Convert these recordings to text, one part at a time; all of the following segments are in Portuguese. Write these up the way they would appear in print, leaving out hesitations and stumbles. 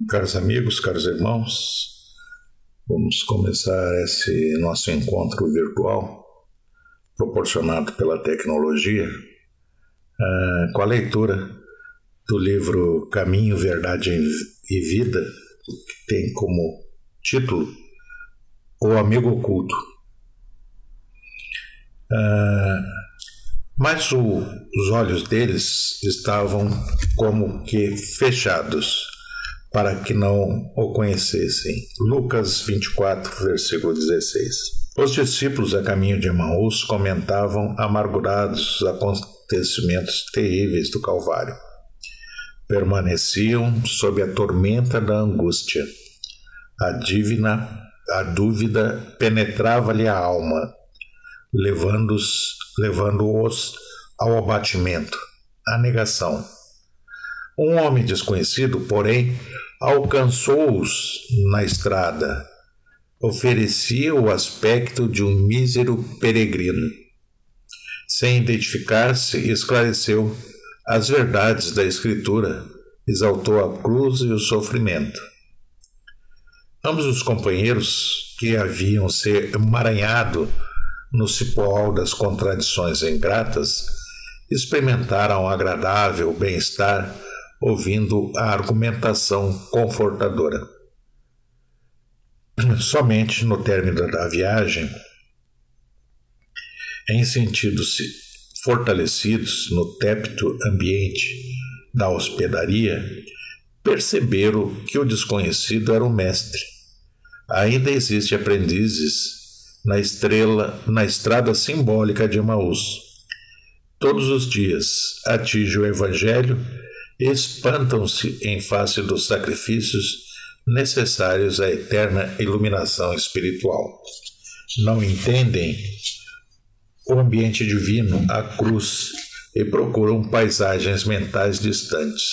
Caros amigos, caros irmãos, vamos começar esse nosso encontro virtual, proporcionado pela tecnologia, com a leitura do livro Caminho, Verdade e Vida, que tem como título O Amigo Oculto. Mas os olhos deles estavam como que fechados, para que não o conhecessem. Lucas 24, versículo 16. Os discípulos a caminho de Emaús comentavam amargurados os acontecimentos terríveis do Calvário. Permaneciam sob a tormenta da angústia. A dúvida penetrava-lhe a alma, levando-os ao abatimento, à negação. Um homem desconhecido, porém, alcançou-os na estrada. Oferecia o aspecto de um mísero peregrino. Sem identificar-se, esclareceu as verdades da Escritura, exaltou a cruz e o sofrimento. Ambos os companheiros, que haviam se emaranhado no cipoal das contradições ingratas, experimentaram agradável bem-estar ouvindo a argumentação confortadora. Somente no término da viagem, em sentidos fortalecidos no tépido ambiente da hospedaria, perceberam que o desconhecido era o mestre. Ainda existem aprendizes na estrada simbólica de Emaús. Todos os dias atinge o Evangelho e espantam-se em face dos sacrifícios necessários à eterna iluminação espiritual. Não entendem o ambiente divino, a cruz, e procuram paisagens mentais distantes.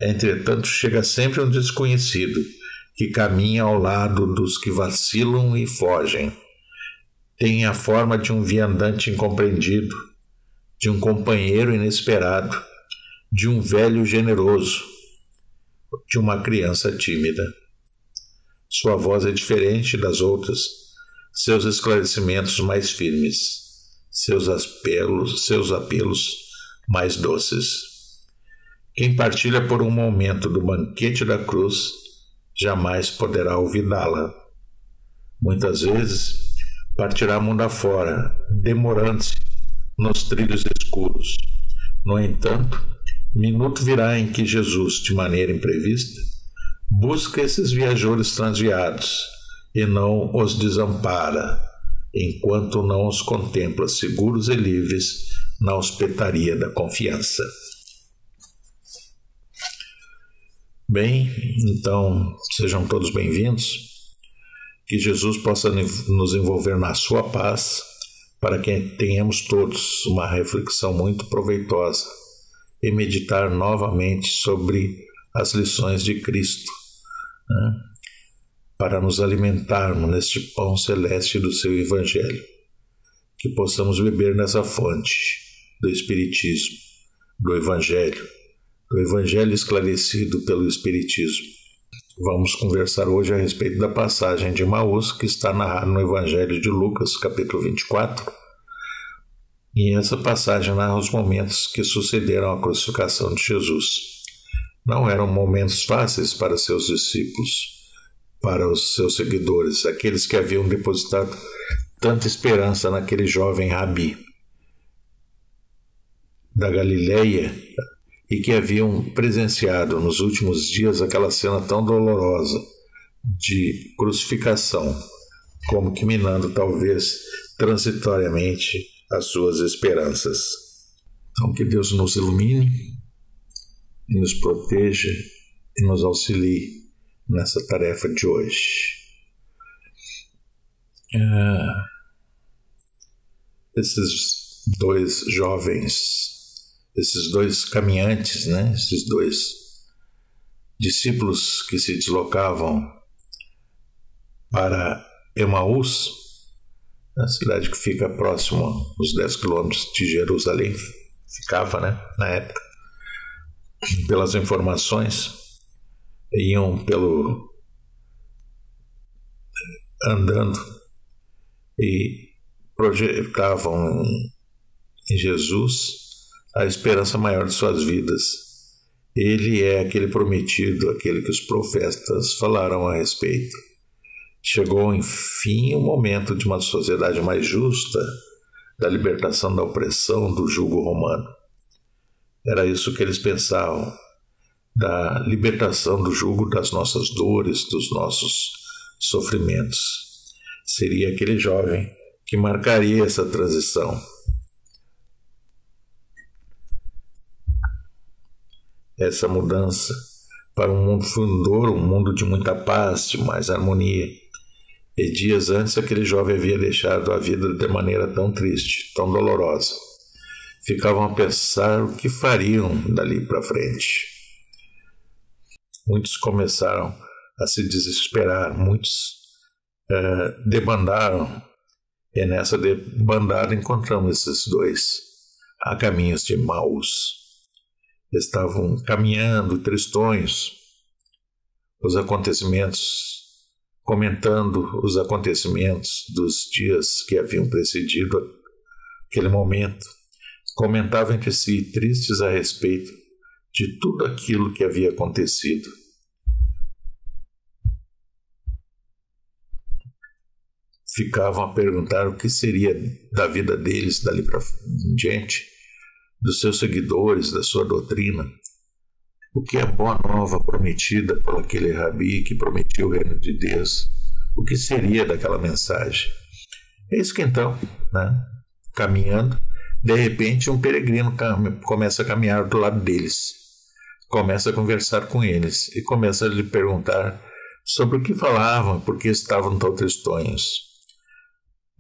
Entretanto, chega sempre um desconhecido que caminha ao lado dos que vacilam e fogem. Tem a forma de um viandante incompreendido, de um companheiro inesperado, de um velho generoso, de uma criança tímida. Sua voz é diferente das outras, seus esclarecimentos mais firmes, seus apelos mais doces. Quem partilha por um momento do banquete da cruz jamais poderá olvidá-la. Muitas vezes partirá mundo afora, demorando-se nos trilhos escuros. No entanto, minuto virá em que Jesus, de maneira imprevista, busca esses viajores transviados e não os desampara, enquanto não os contempla seguros e livres na hospedaria da confiança. Bem, então, sejam todos bem-vindos. Que Jesus possa nos envolver na sua paz, para que tenhamos todos uma reflexão muito proveitosa e meditar novamente sobre as lições de Cristo, para nos alimentarmos neste pão celeste do seu Evangelho, que possamos beber nessa fonte do Espiritismo, do Evangelho esclarecido pelo Espiritismo. Vamos conversar hoje a respeito da passagem de Emaús, que está narrada no Evangelho de Lucas, capítulo 24, e essa passagem narra os momentos que sucederam à crucificação de Jesus. Não eram momentos fáceis para seus discípulos, para os seus seguidores, aqueles que haviam depositado tanta esperança naquele jovem rabi da Galileia e que haviam presenciado nos últimos dias aquela cena tão dolorosa de crucificação, como que minando talvez transitoriamente as suas esperanças. Então, que Deus nos ilumine, nos proteja e nos auxilie nessa tarefa de hoje. Esses dois jovens, esses dois caminhantes, esses dois discípulos que se deslocavam para Emaús, a cidade que fica próximo aos 10 quilômetros de Jerusalém, ficava, na época, pelas informações, iam andando e projetavam em Jesus a esperança maior de suas vidas. Ele é aquele prometido, aquele que os profetas falaram a respeito. Chegou, enfim, o momento de uma sociedade mais justa, da libertação da opressão, do jugo romano. Era isso que eles pensavam, da libertação do jugo das nossas dores, dos nossos sofrimentos. Seria aquele jovem que marcaria essa transição. Essa mudança para um mundo fundador, um mundo de muita paz, de mais harmonia. E dias antes aquele jovem havia deixado a vida de maneira tão triste, tão dolorosa. Ficavam a pensar o que fariam dali para frente. Muitos começaram a se desesperar, muitos debandaram. E nessa debandada encontramos esses dois a caminhos de Emaús. Estavam caminhando tristonhos, os acontecimentos, comentando os acontecimentos dos dias que haviam precedido aquele momento. Comentavam entre si, tristes a respeito de tudo aquilo que havia acontecido. Ficavam a perguntar o que seria da vida deles dali para diante, dos seus seguidores, da sua doutrina, o que é a boa nova prometida por aquele rabi que prometia o reino de Deus, o que seria daquela mensagem. Eis que então, caminhando, de repente um peregrino começa a caminhar do lado deles, começa a conversar com eles e começa a lhe perguntar sobre o que falavam, por que estavam tão tristonhos.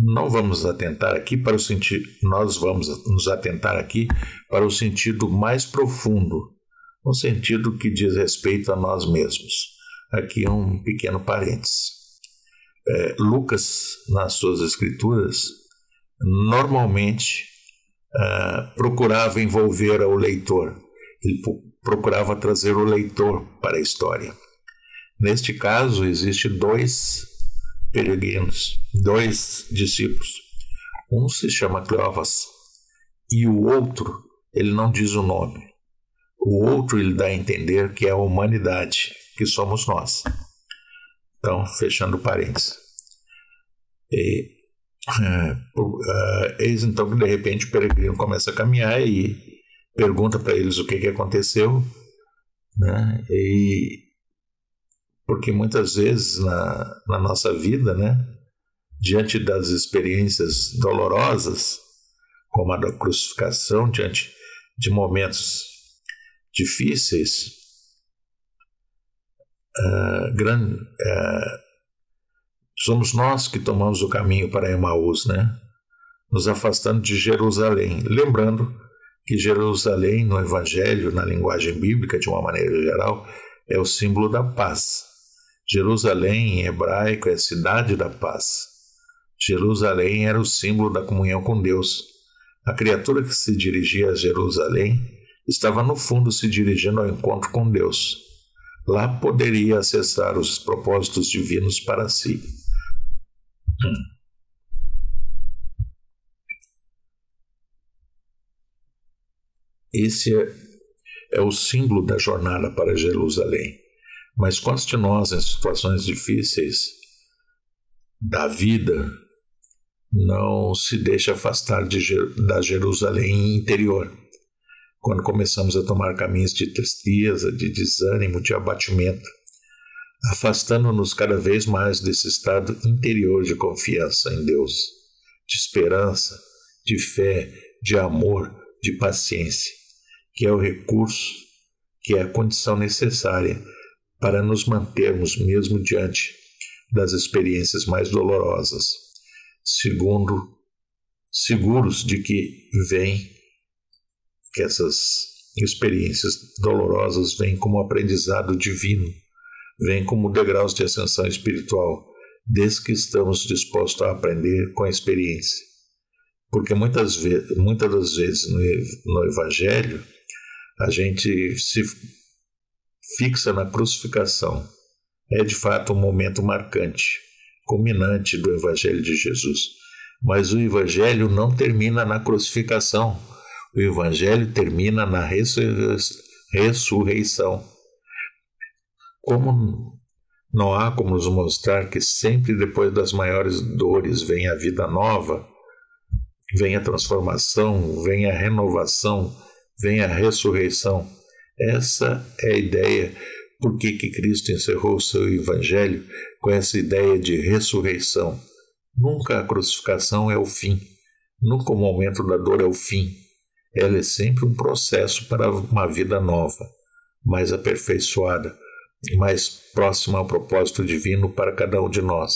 Não vamos atentar aqui para o sentido, nós vamos nos atentar aqui para o sentido mais profundo, um sentido que diz respeito a nós mesmos. Aqui um pequeno parênteses. Lucas, nas suas escrituras, normalmente procurava envolver o leitor, ele procurava trazer o leitor para a história. Neste caso, existem dois peregrinos, dois discípulos. Um se chama Cleófas e o outro, ele não diz o nome. O outro ele dá a entender que é a humanidade, que somos nós. Então, fechando parênteses. Eis então que de repente o peregrino começa a caminhar e pergunta para eles o que aconteceu, porque muitas vezes na nossa vida, diante das experiências dolorosas, como a da crucificação, diante de momentos difíceis, somos nós que tomamos o caminho para Emaús, nos afastando de Jerusalém. Lembrando que Jerusalém, no Evangelho, na linguagem bíblica, de uma maneira geral, é o símbolo da paz. Jerusalém, em hebraico, é a cidade da paz. Jerusalém era o símbolo da comunhão com Deus. A criatura que se dirigia a Jerusalém estava, no fundo, se dirigindo ao encontro com Deus. Lá poderia acessar os propósitos divinos para si. Esse é o símbolo da jornada para Jerusalém. Mas quantos de nós, em situações difíceis da vida, não se deixa afastar da Jerusalém interior? Quando começamos a tomar caminhos de tristeza, de desânimo, de abatimento, afastando-nos cada vez mais desse estado interior de confiança em Deus, de esperança, de fé, de amor, de paciência, que é o recurso, que é a condição necessária para nos mantermos mesmo diante das experiências mais dolorosas, seguros de que essas experiências dolorosas vêm como aprendizado divino, vêm como degraus de ascensão espiritual, desde que estamos dispostos a aprender com a experiência. Porque muitas das vezes no Evangelho, a gente se fixa na crucificação. É de fato um momento marcante, culminante do Evangelho de Jesus. Mas o Evangelho não termina na crucificação. O Evangelho termina na ressurreição. Como não há como nos mostrar que sempre depois das maiores dores vem a vida nova, vem a transformação, vem a renovação, vem a ressurreição. Essa é a ideia. Por que Cristo encerrou o seu Evangelho com essa ideia de ressurreição? Nunca a crucificação é o fim. Nunca o momento da dor é o fim. Ela é sempre um processo para uma vida nova, mais aperfeiçoada, mais próxima ao propósito divino para cada um de nós.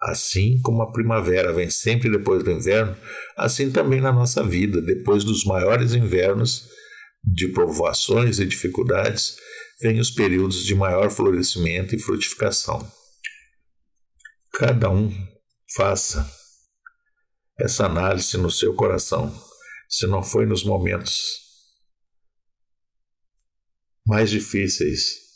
Assim como a primavera vem sempre depois do inverno, assim também na nossa vida, depois dos maiores invernos de provações e dificuldades, vêm os períodos de maior florescimento e frutificação. Cada um faça essa análise no seu coração. Se não foi nos momentos mais difíceis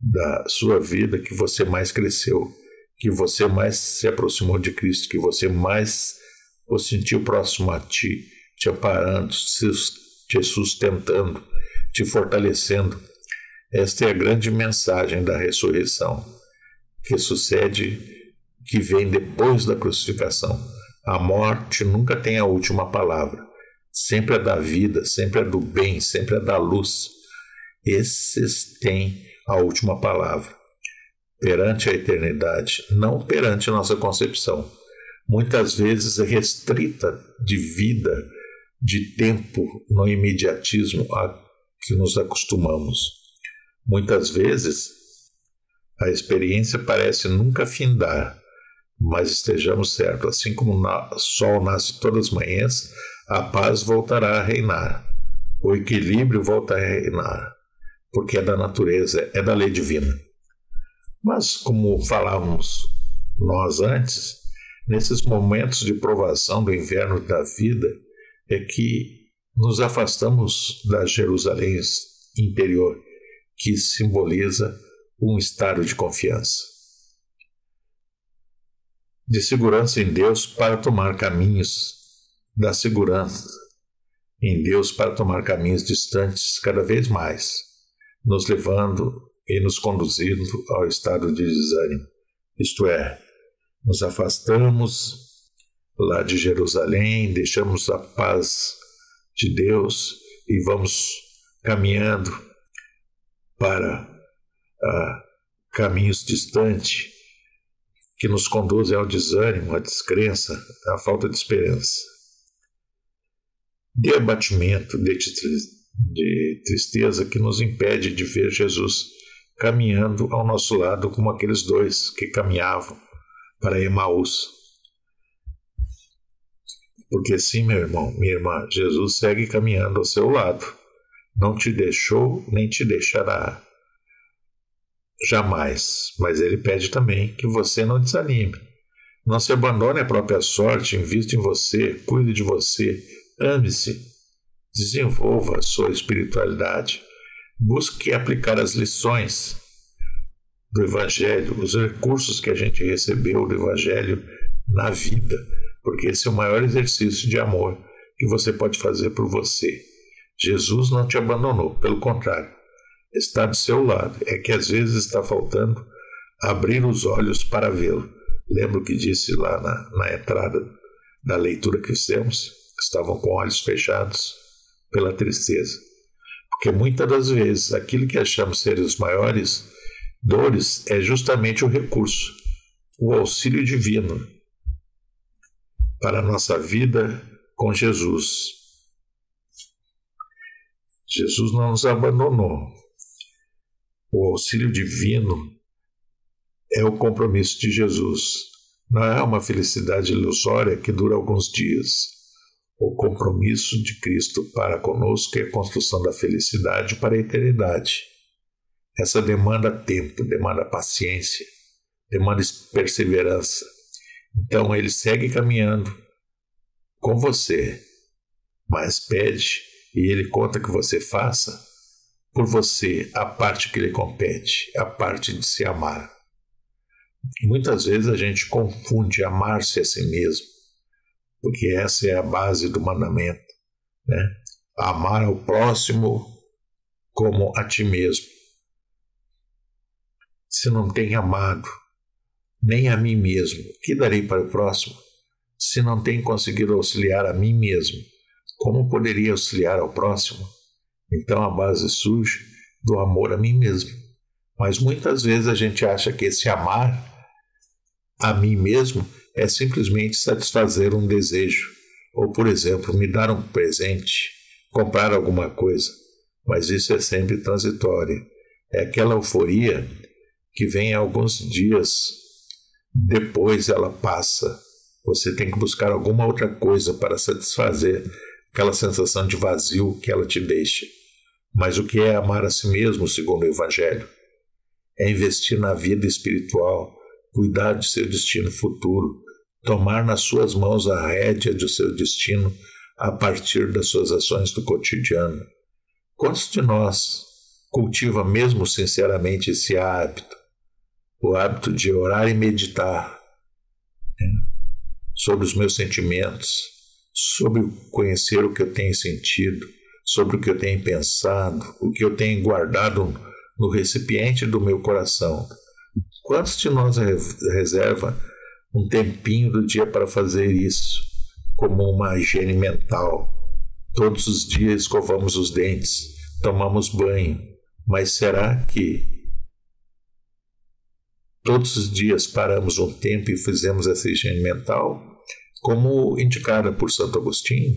da sua vida que você mais cresceu, que você mais se aproximou de Cristo, que você mais o sentiu próximo a ti, te amparando, te sustentando, te fortalecendo. Esta é a grande mensagem da ressurreição, que sucede, que vem depois da crucificação. A morte nunca tem a última palavra. Sempre é da vida, sempre é do bem, sempre é da luz. Esses têm a última palavra. Perante a eternidade, não perante a nossa concepção. Muitas vezes restrita de vida, de tempo, no imediatismo a que nos acostumamos. Muitas vezes a experiência parece nunca findar, mas estejamos certos, assim como o sol nasce todas as manhãs, a paz voltará a reinar, o equilíbrio volta a reinar, porque é da natureza, é da lei divina. Mas, como falávamos nós antes, nesses momentos de provação do inverno da vida, é que nos afastamos da Jerusalém interior, que simboliza um estado de confiança, de segurança em Deus para tomar caminhos, da segurança em Deus para tomar caminhos distantes cada vez mais, nos levando e nos conduzindo ao estado de desânimo. Isto é, nos afastamos lá de Jerusalém, deixamos a paz de Deus e vamos caminhando para caminhos distantes que nos conduzem ao desânimo, à descrença, à falta de esperança, de abatimento, de tristeza que nos impede de ver Jesus caminhando ao nosso lado como aqueles dois que caminhavam para Emaús. Porque sim, meu irmão, minha irmã, Jesus segue caminhando ao seu lado. Não te deixou, nem te deixará. Jamais. Mas ele pede também que você não desanime. Não se abandone à própria sorte, invista em você, cuide de você, ame-se, desenvolva a sua espiritualidade, busque aplicar as lições do Evangelho, os recursos que a gente recebeu do Evangelho na vida, porque esse é o maior exercício de amor que você pode fazer por você. Jesus não te abandonou, pelo contrário, está do seu lado. É que às vezes está faltando abrir os olhos para vê-lo. Lembra o que disse lá na entrada da leitura que fizemos? Estavam com olhos fechados pela tristeza. Porque muitas das vezes aquilo que achamos ser os maiores dores é justamente o recurso, o auxílio divino para a nossa vida com Jesus. Jesus não nos abandonou. O auxílio divino é o compromisso de Jesus. Não é uma felicidade ilusória que dura alguns dias. O compromisso de Cristo para conosco é a construção da felicidade para a eternidade. Essa demanda tempo, demanda paciência, demanda perseverança. Então ele segue caminhando com você, mas pede e ele conta que você faça por você a parte que lhe compete, a parte de se amar. Muitas vezes a gente confunde amar-se a si mesmo, porque essa é a base do mandamento, né? Amar ao próximo como a ti mesmo. Se não tenho amado nem a mim mesmo, que darei para o próximo? Se não tenho conseguido auxiliar a mim mesmo, como poderia auxiliar ao próximo? Então a base surge do amor a mim mesmo. Mas muitas vezes a gente acha que esse amar a mim mesmo é simplesmente satisfazer um desejo, ou, por exemplo, me dar um presente, comprar alguma coisa. Mas isso é sempre transitório. É aquela euforia que vem alguns dias, depois ela passa. Você tem que buscar alguma outra coisa para satisfazer aquela sensação de vazio que ela te deixa. Mas o que é amar a si mesmo, segundo o Evangelho? É investir na vida espiritual, cuidar de seu destino futuro, tomar nas suas mãos a rédea do seu destino a partir das suas ações do cotidiano. Quantos de nós cultiva mesmo sinceramente esse hábito? O hábito de orar e meditar, né, sobre os meus sentimentos, sobre conhecer o que eu tenho sentido, sobre o que eu tenho pensado, o que eu tenho guardado no recipiente do meu coração. Quantos de nós reserva um tempinho do dia para fazer isso, como uma higiene mental? Todos os dias escovamos os dentes, tomamos banho, mas será que todos os dias paramos um tempo e fizemos essa higiene mental, como indicada por Santo Agostinho?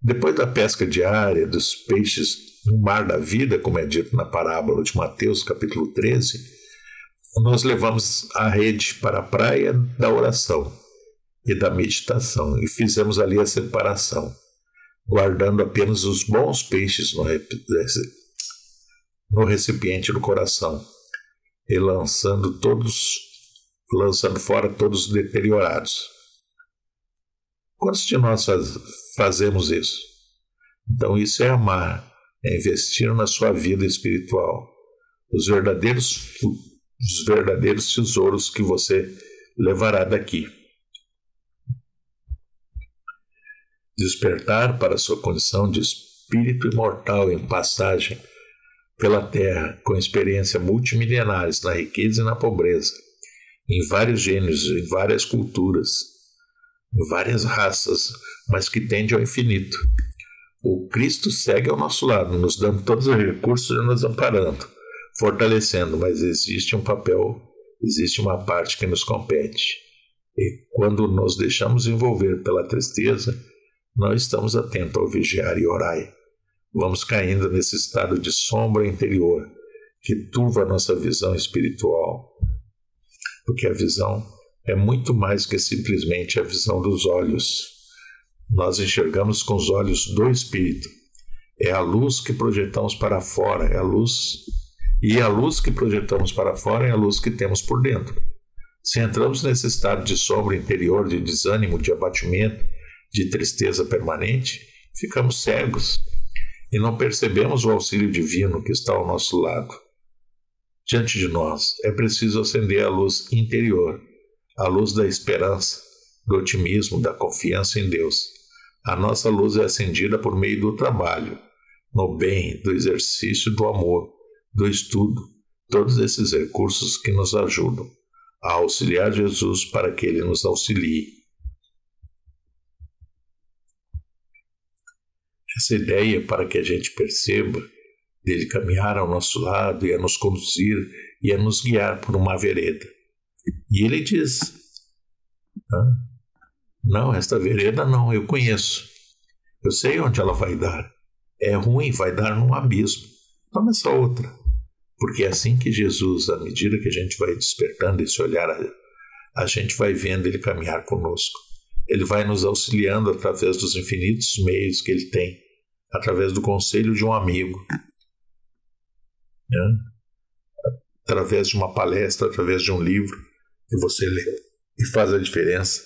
Depois da pesca diária dos peixes no mar da vida, como é dito na parábola de Mateus, capítulo 13, nós levamos a rede para a praia da oração e da meditação e fizemos ali a separação, guardando apenas os bons peixes no recipiente do coração e lançando fora todos os deteriorados. Quantos de nós fazemos isso? Então isso é amar, é investir na sua vida espiritual. Os verdadeiros tesouros que você levará daqui. Despertar para sua condição de espírito imortal em passagem pela terra, com experiência multimilenares na riqueza e na pobreza, em vários gêneros, em várias culturas, em várias raças, mas que tende ao infinito. O Cristo segue ao nosso lado, nos dando todos os recursos e nos amparando, fortalecendo, mas existe um papel, existe uma parte que nos compete. E quando nos deixamos envolver pela tristeza, não estamos atentos ao vigiar e orar. Vamos caindo nesse estado de sombra interior que turva a nossa visão espiritual. Porque a visão é muito mais que simplesmente a visão dos olhos. Nós enxergamos com os olhos do Espírito. É a luz que projetamos para fora, é a luz. E a luz que projetamos para fora é a luz que temos por dentro. Se entramos nesse estado de sombra interior, de desânimo, de abatimento, de tristeza permanente, ficamos cegos e não percebemos o auxílio divino que está ao nosso lado. Diante de nós, é preciso acender a luz interior, a luz da esperança, do otimismo, da confiança em Deus. A nossa luz é acendida por meio do trabalho, no bem, do exercício do amor, do estudo, todos esses recursos que nos ajudam a auxiliar Jesus para que Ele nos auxilie. Essa ideia para que a gente perceba dele caminhar ao nosso lado e a nos conduzir e a nos guiar por uma vereda. E ele diz, não, esta vereda não, eu conheço. Eu sei onde ela vai dar. É ruim, vai dar num abismo. Toma essa outra. Porque é assim que Jesus, à medida que a gente vai despertando esse olhar, a gente vai vendo ele caminhar conosco. Ele vai nos auxiliando através dos infinitos meios que ele tem, através do conselho de um amigo, através de uma palestra, através de um livro que você lê e faz a diferença,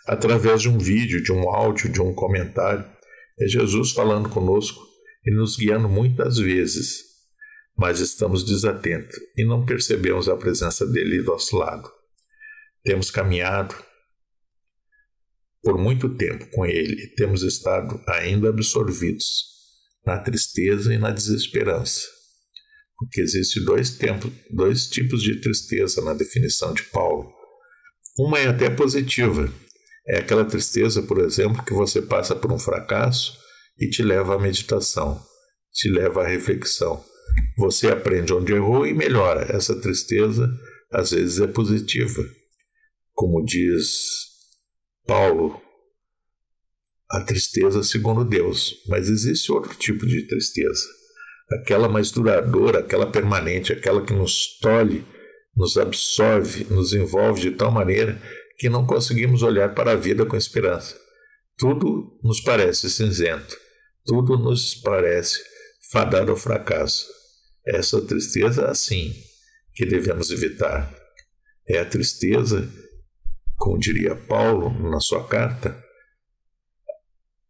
através de um vídeo, de um áudio, de um comentário. É Jesus falando conosco e nos guiando muitas vezes mas estamos desatentos e não percebemos a presença dele do nosso lado. Temos caminhado por muito tempo com ele e temos estado ainda absorvidos na tristeza e na desesperança. Porque existem dois tipos de tristeza na definição de Paulo. Uma é até positiva. É aquela tristeza, por exemplo, que você passa por um fracasso e te leva à meditação, te leva à reflexão. Você aprende onde errou e melhora. Essa tristeza, às vezes, é positiva. Como diz Paulo, a tristeza segundo Deus. Mas existe outro tipo de tristeza. Aquela mais duradoura, aquela permanente, aquela que nos tolhe, nos absorve, nos envolve de tal maneira que não conseguimos olhar para a vida com esperança. Tudo nos parece cinzento, tudo nos parece fadado ao fracasso. Essa tristeza, assim, que devemos evitar. É a tristeza, como diria Paulo na sua carta,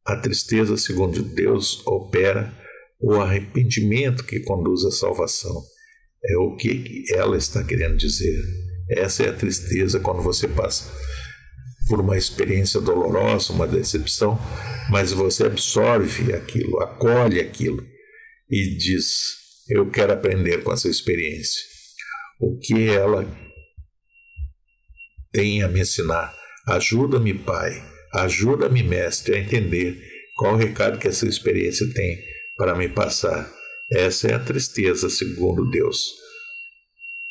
a tristeza, segundo Deus, opera o arrependimento que conduz à salvação. É o que ela está querendo dizer. Essa é a tristeza quando você passa por uma experiência dolorosa, uma decepção, mas você absorve aquilo, acolhe aquilo e diz: eu quero aprender com essa experiência. O que ela tem a me ensinar? Ajuda-me, Pai, ajuda-me, Mestre, a entender qual o recado que essa experiência tem para me passar. Essa é a tristeza segundo Deus.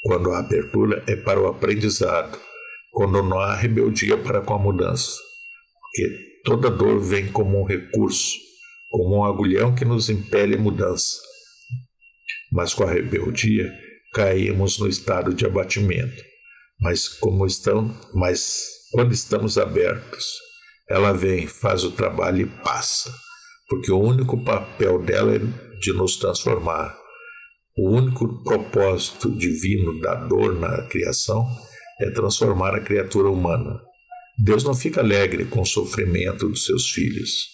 Quando a abertura é para o aprendizado, quando não há rebeldia para com a mudança. Porque toda dor vem como um recurso, como um agulhão que nos impele a mudança. Mas com a rebeldia, caímos no estado de abatimento. Mas quando estamos abertos, ela vem, faz o trabalho e passa. Porque o único papel dela é de nos transformar. O único propósito divino da dor na criação é transformar a criatura humana. Deus não fica alegre com o sofrimento dos seus filhos,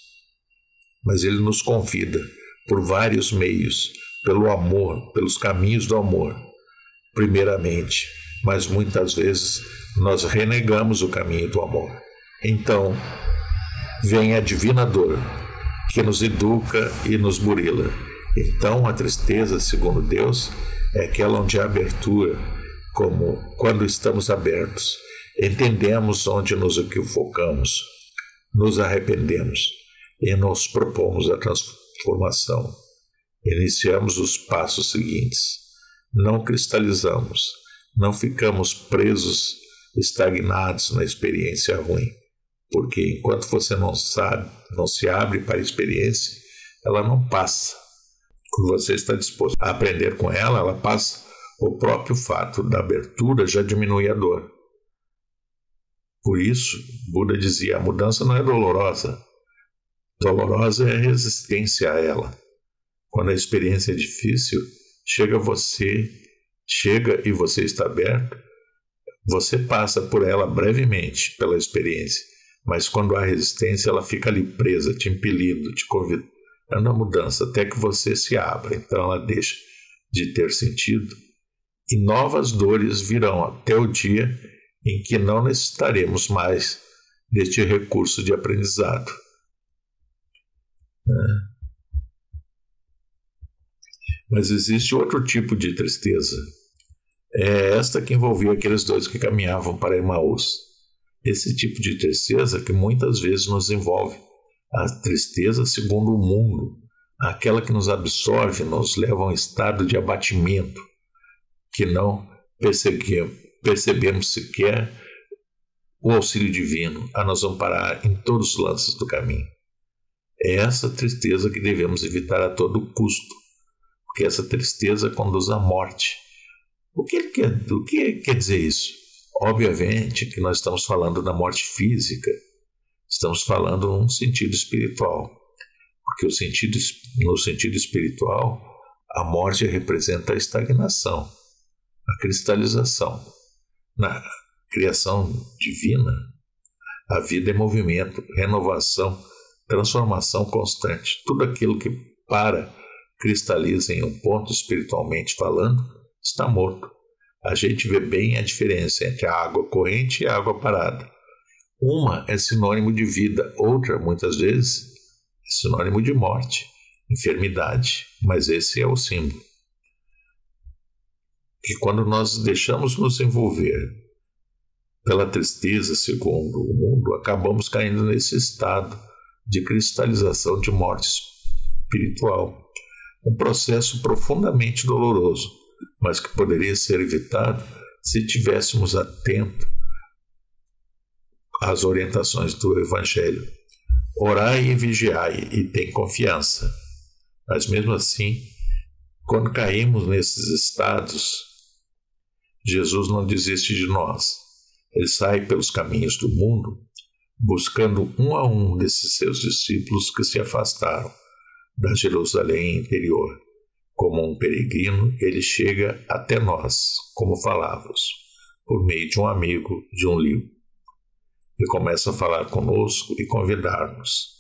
mas Ele nos convida por vários meios, pelo amor, pelos caminhos do amor, primeiramente, mas muitas vezes nós renegamos o caminho do amor. Então, vem a divina dor, que nos educa e nos burila. Então, a tristeza, segundo Deus, é aquela onde há abertura, como quando estamos abertos, entendemos onde nos equivocamos, nos arrependemos e nos propomos a transformação. Iniciamos os passos seguintes. Não cristalizamos, não ficamos presos, estagnados na experiência ruim. Porque enquanto você não se abre para a experiência, ela não passa. Quando você está disposto a aprender com ela, ela passa. O próprio fato da abertura já diminui a dor. Por isso, Buda dizia, a mudança não é dolorosa. Dolorosa é a resistência a ela. Quando a experiência é difícil, chega e você está aberto, você passa por ela brevemente, pela experiência. Mas quando há resistência, ela fica ali presa, te impelindo, te convidando à mudança, até que você se abra. Então ela deixa de ter sentido e novas dores virão até o dia em que não necessitaremos mais deste recurso de aprendizado. Mas existe outro tipo de tristeza. É esta que envolvia aqueles dois que caminhavam para Emaús. Esse tipo de tristeza que muitas vezes nos envolve. A tristeza segundo o mundo, aquela que nos absorve, nos leva a um estado de abatimento, que não percebemos sequer o auxílio divino a nos amparar em todos os lances do caminho. É essa tristeza que devemos evitar a todo custo, porque essa tristeza conduz à morte. O que quer dizer isso? Obviamente que nós estamos falando da morte física, estamos falando num sentido espiritual, porque no sentido espiritual, a morte representa a estagnação, a cristalização. Na criação divina, a vida é movimento, renovação, transformação constante. Tudo aquilo que para cristaliza em um ponto espiritualmente falando, está morto. A gente vê bem a diferença entre a água corrente e a água parada. Uma é sinônimo de vida, outra, muitas vezes, é sinônimo de morte, enfermidade, mas esse é o símbolo. Que quando nós deixamos nos envolver pela tristeza, segundo o mundo, acabamos caindo nesse estado de cristalização de morte espiritual. Um processo profundamente doloroso, mas que poderia ser evitado se tivéssemos atento às orientações do Evangelho. Orai e vigiai, e tem confiança. Mas mesmo assim, quando caímos nesses estados, Jesus não desiste de nós. Ele sai pelos caminhos do mundo, buscando um a um desses seus discípulos que se afastaram da Jerusalém interior. Como um peregrino, ele chega até nós, como falávamos, por meio de um amigo, de um livro. E começa a falar conosco e convidar-nos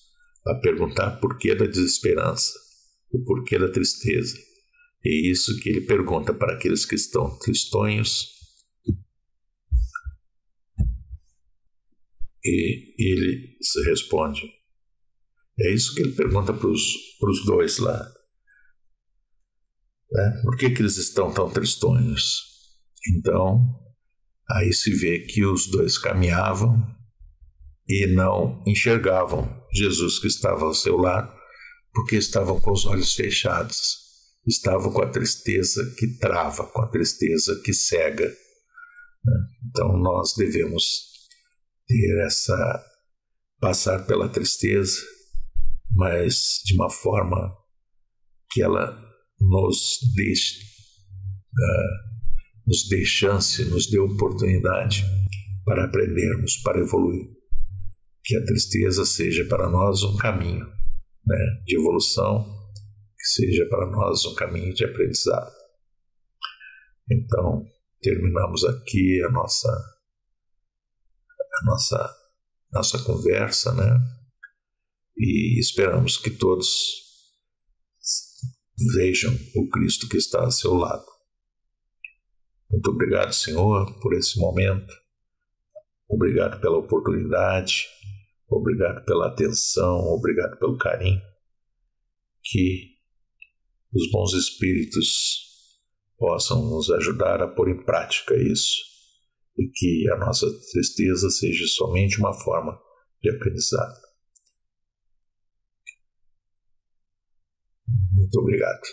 a perguntar por que da desesperança, o porquê da tristeza. E isso que ele pergunta para aqueles que estão tristonhos, e ele responde. É isso que ele pergunta para os dois lá. Por que eles estão tão tristonhos? Então, aí se vê que os dois caminhavam e não enxergavam Jesus que estava ao seu lado, porque estavam com os olhos fechados, estavam com a tristeza que trava, com a tristeza que cega. Então nós devemos ter passar pela tristeza, mas de uma forma que ela nos dê chance, nos dê oportunidade para aprendermos, para evoluir. Que a tristeza seja para nós um caminho, de evolução, que seja para nós um caminho de aprendizado. Então, terminamos aqui a nossa conversa, e esperamos que todos vejam o Cristo que está ao seu lado. Muito obrigado, Senhor, por esse momento. Obrigado pela oportunidade. Obrigado pela atenção, obrigado pelo carinho. Que os bons espíritos possam nos ajudar a pôr em prática isso e que a nossa tristeza seja somente uma forma de aprendizado. Muito obrigado.